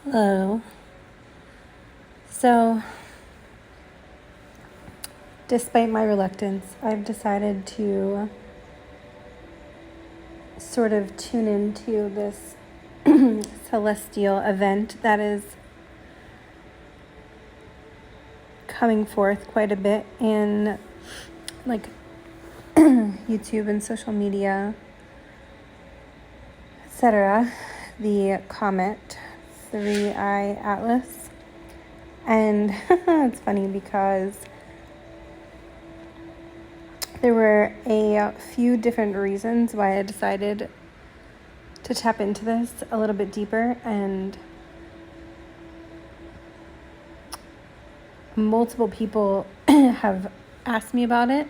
Hello. So, despite my reluctance, I've decided to sort of tune into this celestial event that is coming forth quite a bit in like YouTube and social media, etc. The Comet 3-eye atlas. And it's funny because there were a few different reasons why I decided to tap into this a little bit deeper, and multiple people have asked me about it.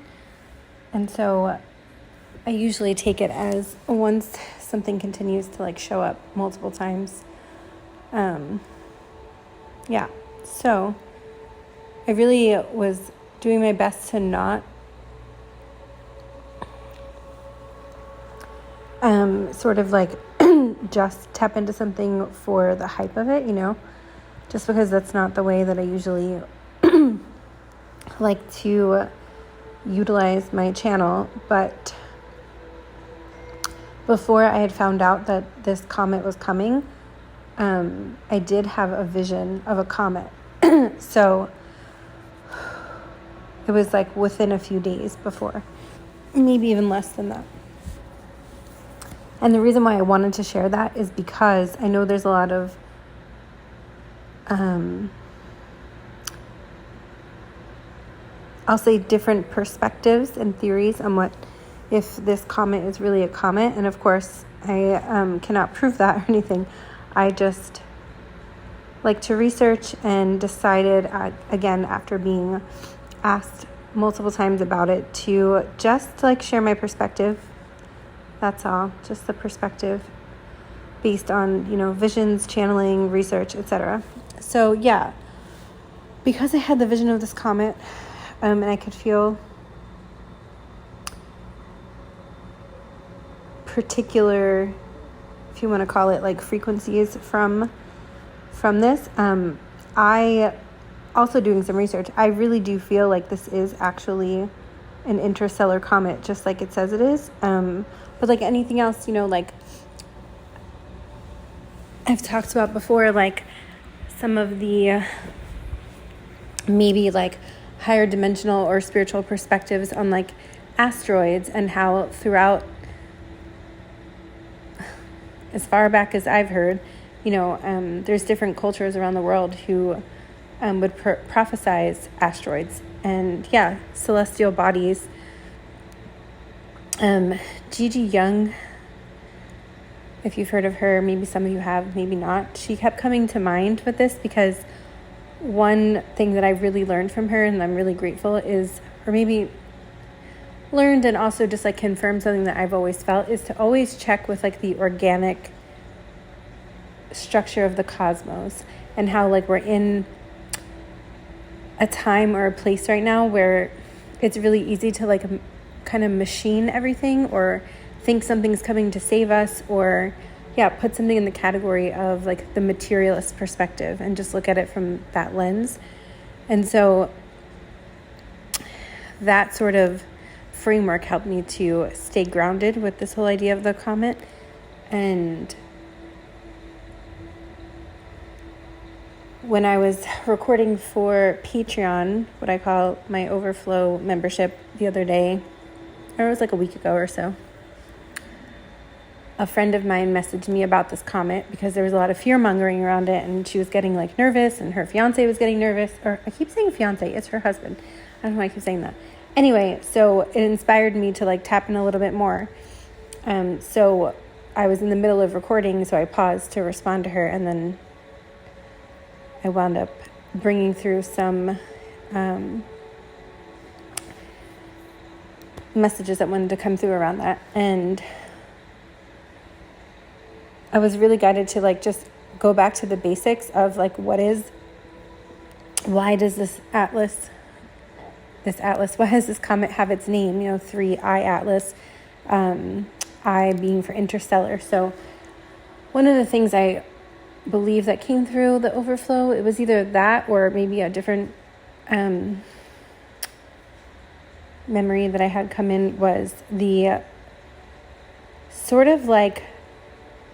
And so I usually take it as once something continues to like show up multiple times. So I really was doing my best to not sort of like just tap into something for the hype of it, just because that's not the way that I usually like to utilize my channel. But before I had found out that this comet was coming, I did have a vision of a comet. So it was like within a few days before, maybe even less than that. And the reason why I wanted to share that is because I know there's a lot of I'll say different perspectives and theories on what if this comet is really a comet. And of course, I cannot prove that or anything. I just like to research and decided, again, after being asked multiple times about it, to just like share my perspective. That's all, just the perspective based on, visions, channeling, research, etc. So yeah, because I had the vision of this comet, and I could feel particular, if you want to call it like frequencies from this, I also doing some research, I really do feel like this is actually an interstellar comet, just like it says it is. But like anything else, like I've talked about before, like some of the maybe like higher dimensional or spiritual perspectives on like asteroids, and how throughout, as far back as I've heard, there's different cultures around the world who would prophesize asteroids and celestial bodies. Gigi Young, if you've heard of her, maybe some of you have, maybe not. She kept coming to mind with this because one thing that I really learned from her, and I'm really grateful, is, or maybe learned and also just like confirmed something that I've always felt, is to always check with like the organic structure of the cosmos, and how like we're in a time or a place right now where it's really easy to like kind of machine everything, or think something's coming to save us, or put something in the category of like the materialist perspective and just look at it from that lens. And so that sort of framework helped me to stay grounded with this whole idea of the comet. And when I was recording for Patreon, what I call my overflow membership, the other day, or it was like a week ago or so, a friend of mine messaged me about this comet because there was a lot of fear mongering around it, and she was getting like nervous, and her fiance was getting nervous, or I keep saying fiance, it's her husband. I don't know why I keep saying that. Anyway, so it inspired me to like tap in a little bit more. So I was in the middle of recording, so I paused to respond to her, and then I wound up bringing through some messages that wanted to come through around that. And I was really guided to like just go back to the basics of like why does this atlas, why does this comet have its name, 3-eye atlas, I being for interstellar. So one of the things I believe that came through the overflow. It was either that or maybe a different memory that I had come in was the sort of like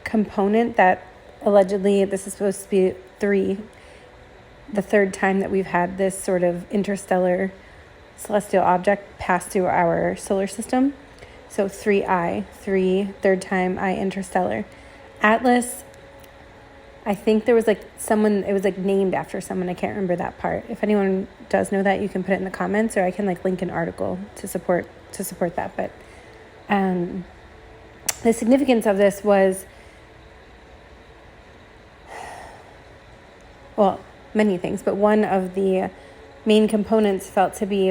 component that allegedly, this is supposed to be the third time that we've had this sort of interstellar celestial object pass through our solar system. So 3I, third time I interstellar. Atlas, I think there was like someone, it was like named after someone. I can't remember that part. If anyone does know that, you can put it in the comments, or I can like link an article to support that. But the significance of this was, well, many things, but one of the main components felt to be,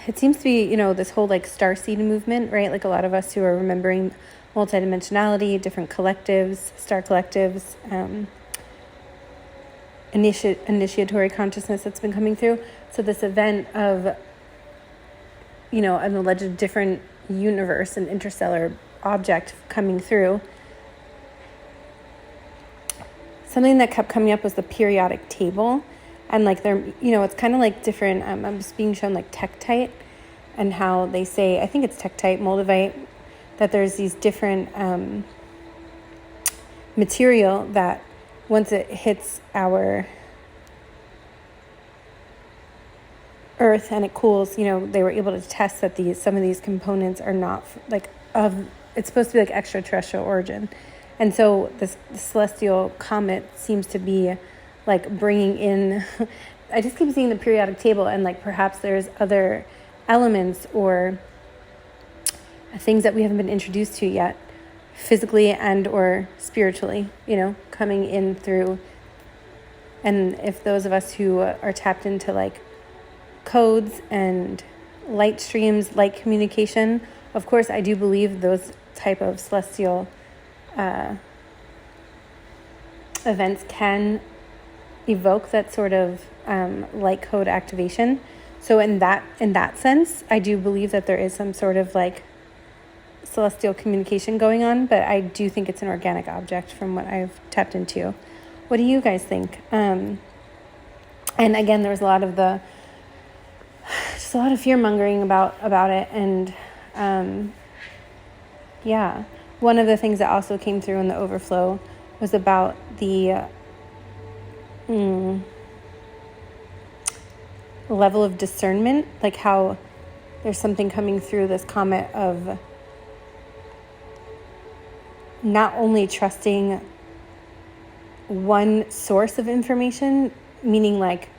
it seems to be, this whole like starseed movement, right? Like a lot of us who are remembering multidimensionality, different collectives, star collectives, initiatory consciousness that's been coming through. So this event of, an alleged different universe, an interstellar object coming through. Something that kept coming up was the periodic table. And like it's kind of like different, I'm just being shown like tektite, and how they say, I think it's tektite, moldavite, that there's these different material that once it hits our Earth and it cools, they were able to test that some of these components are not it's supposed to be like extraterrestrial origin. And so this celestial comet seems to be like bringing in, I just keep seeing the periodic table, and like perhaps there's other elements or things that we haven't been introduced to yet, physically and or spiritually, coming in through. And if those of us who are tapped into like codes and light streams, light communication, of course, I do believe those type of celestial events can evoke that sort of light code activation. So in that sense, I do believe that there is some sort of like celestial communication going on, but I do think it's an organic object from what I've tapped into. What do you guys think? And again, there was a lot of fear mongering about it, and one of the things that also came through in the overflow was about the level of discernment, like how there's something coming through this comet of not only trusting one source of information, meaning like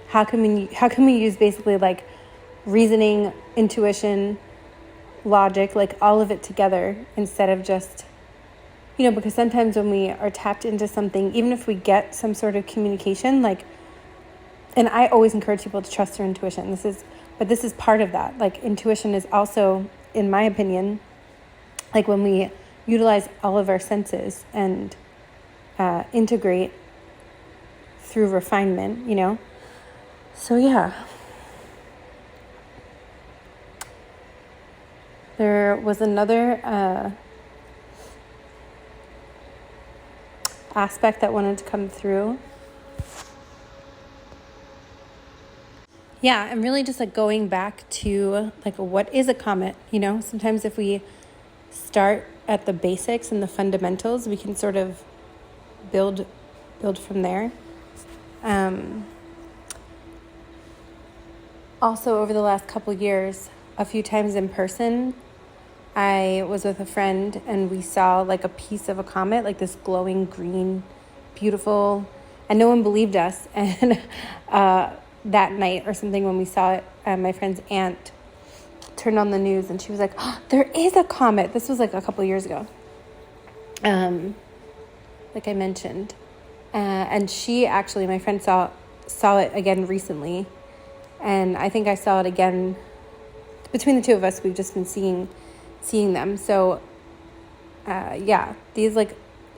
how can we use basically like reasoning, intuition, logic, like all of it together, instead of just, because sometimes when we are tapped into something, even if we get some sort of communication, like, and I always encourage people to trust their intuition. But this is part of that. Like intuition is also, in my opinion, like when we utilize all of our senses and integrate through refinement, So yeah. There was another aspect that wanted to come through. Yeah, I'm really just like going back to like what is a comet, Sometimes if we start at the basics and the fundamentals, we can sort of build from there. Also, over the last couple years, a few times in person, I was with a friend and we saw like a piece of a comet, like this glowing green, beautiful, and no one believed us. And that night or something when we saw it, my friend's aunt turned on the news and she was like, oh, there is a comet. This was like a couple years ago, like I mentioned. And she actually, my friend saw it again recently. And I think I saw it again. Between the two of us, we've just been seeing them. So, these like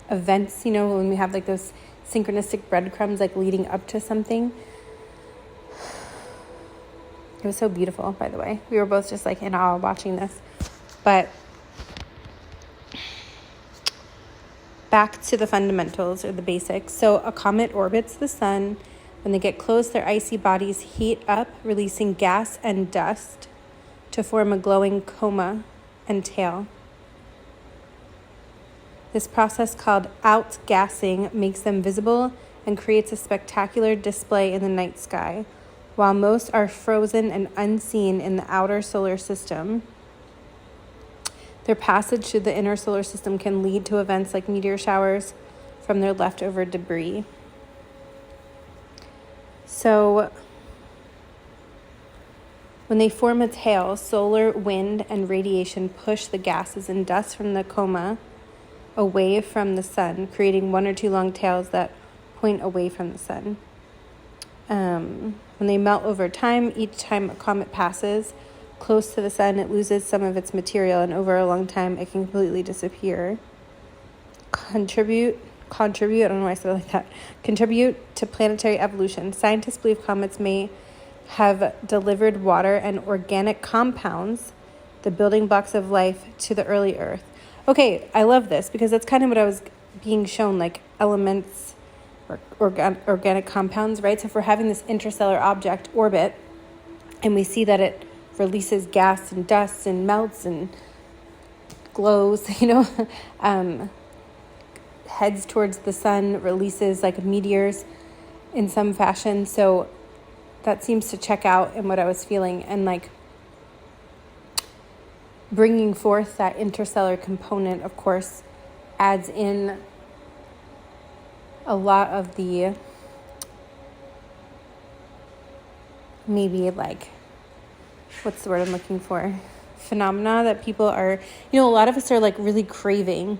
events, when we have like those synchronistic breadcrumbs like leading up to something. It was so beautiful, by the way. We were both just like in awe watching this. But back to the fundamentals or the basics. So a comet orbits the sun. When they get close, their icy bodies heat up, releasing gas and dust to form a glowing coma and tail. This process, called outgassing, makes them visible and creates a spectacular display in the night sky. While most are frozen and unseen in the outer solar system, their passage through the inner solar system can lead to events like meteor showers from their leftover debris. So, when they form a tail, solar wind and radiation push the gases and dust from the coma away from the sun, creating one or two long tails that point away from the sun. When they melt over time, each time a comet passes close to the sun, it loses some of its material, and over a long time, it can completely disappear. Contribute, I don't know why I said it like that. Contribute to planetary evolution. Scientists believe comets may have delivered water and organic compounds, the building blocks of life, to the early Earth. Okay, I love this because that's kind of what I was being shown, like elements or organic compounds, right? So if we're having this interstellar object orbit and we see that it releases gas and dust and melts and glows, heads towards the sun, releases like meteors in some fashion. So that seems to check out in what I was feeling, and like bringing forth that interstellar component, of course, adds in a lot of the maybe like, what's the word I'm looking for? Phenomena that people are, a lot of us are like really craving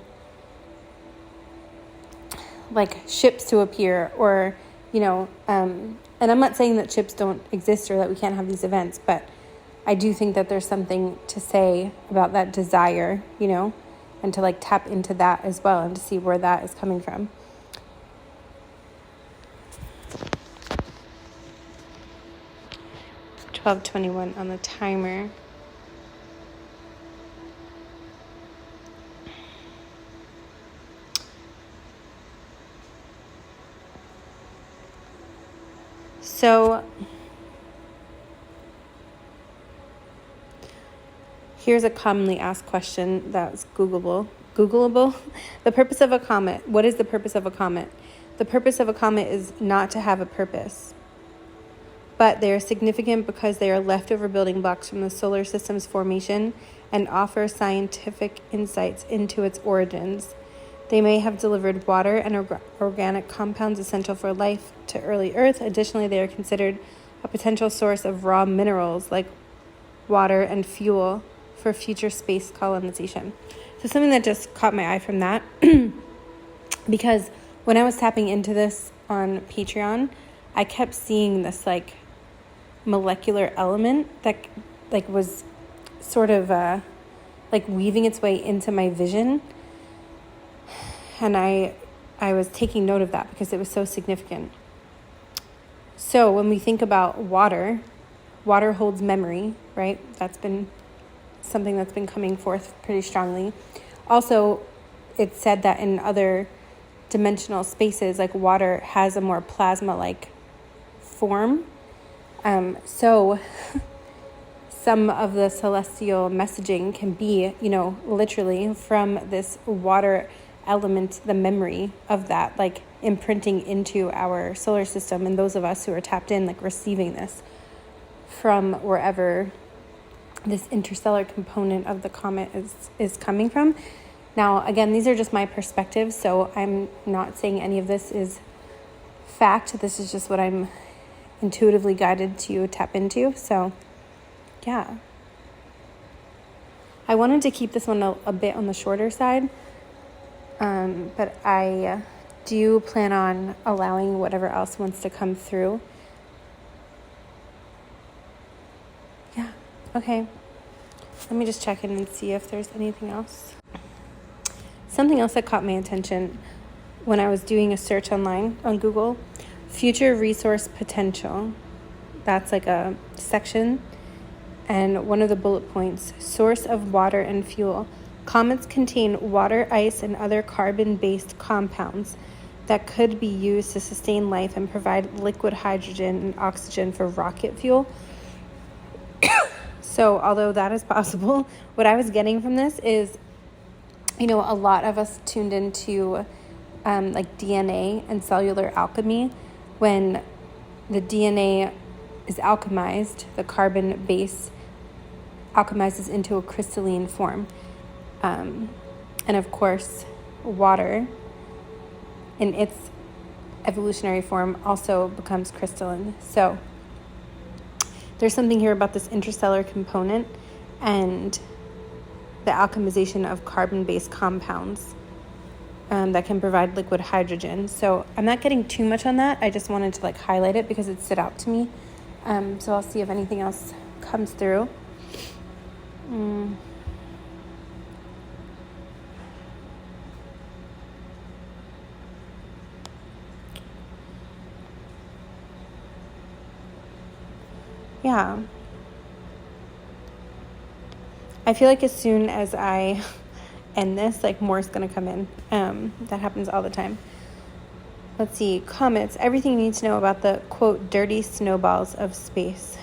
like ships to appear, or, and I'm not saying that ships don't exist or that we can't have these events, but I do think that there's something to say about that desire, and to like tap into that as well and to see where that is coming from. It's 12:21 on the timer. So here's a commonly asked question that's Googleable. The purpose of a comet. What is the purpose of a comet? The purpose of a comet is not to have a purpose, but they are significant because they are leftover building blocks from the solar system's formation and offer scientific insights into its origins. They may have delivered water and organic compounds essential for life to early Earth. Additionally, they are considered a potential source of raw minerals like water and fuel for future space colonization. So something that just caught my eye from that, because when I was tapping into this on Patreon, I kept seeing this like molecular element that like was sort of like weaving its way into my vision. And I was taking note of that because it was so significant. So when we think about water holds memory, right? That's been something that's been coming forth pretty strongly. Also, it's said that in other dimensional spaces, like water has a more plasma-like form. So some of the celestial messaging can be, literally from this water element, the memory of that, like imprinting into our solar system, and those of us who are tapped in, like receiving this from wherever this interstellar component of the comet is coming from. Now, again, these are just my perspectives, so I'm not saying any of this is fact. This is just what I'm intuitively guided to tap into. So, yeah. I wanted to keep this one a bit on the shorter side, but I do plan on allowing whatever else wants to come through. Yeah, okay. Let me just check in and see if there's anything else. Something else that caught my attention when I was doing a search online on Google, future resource potential. That's like a section. And one of the bullet points, source of water and fuel. Comets contain water, ice, and other carbon-based compounds that could be used to sustain life and provide liquid hydrogen and oxygen for rocket fuel. So although that is possible, what I was getting from this is, a lot of us tuned into like DNA and cellular alchemy. When the DNA is alchemized, the carbon base alchemizes into a crystalline form. And of course, water in its evolutionary form also becomes crystalline. So there's something here about this interstellar component and the alchemization of carbon-based compounds that can provide liquid hydrogen. So I'm not getting too much on that. I just wanted to highlight it because it stood out to me. So I'll see if anything else comes through. Yeah. I feel like as soon as I end this, more is going to come in. That happens all the time. Let's see. Comets. Everything you need to know about the, quote, dirty snowballs of space.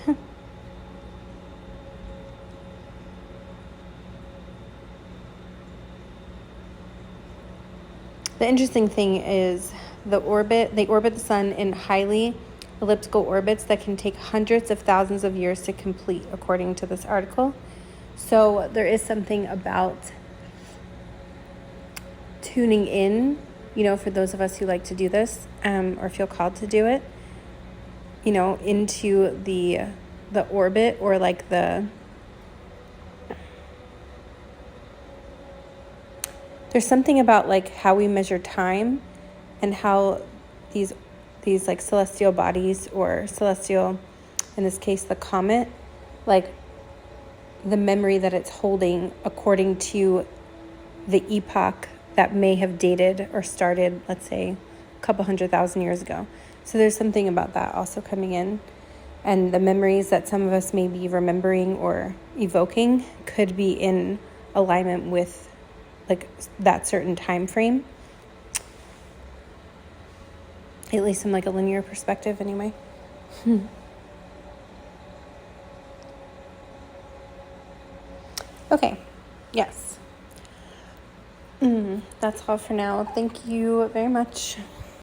The interesting thing is they orbit the sun in highly elliptical orbits that can take hundreds of thousands of years to complete, according to this article. So there is something about tuning in, for those of us who like to do this, or feel called to do it, into the orbit, or there's something about how we measure time and how these celestial bodies, or celestial, in this case the comet, the memory that it's holding according to the epoch that may have dated or started, let's say, a couple 100,000 years ago. So there's something about that also coming in. And the memories that some of us may be remembering or evoking could be in alignment with that certain time frame. At least in a linear perspective anyway. Okay, yes. That's all for now. Thank you very much.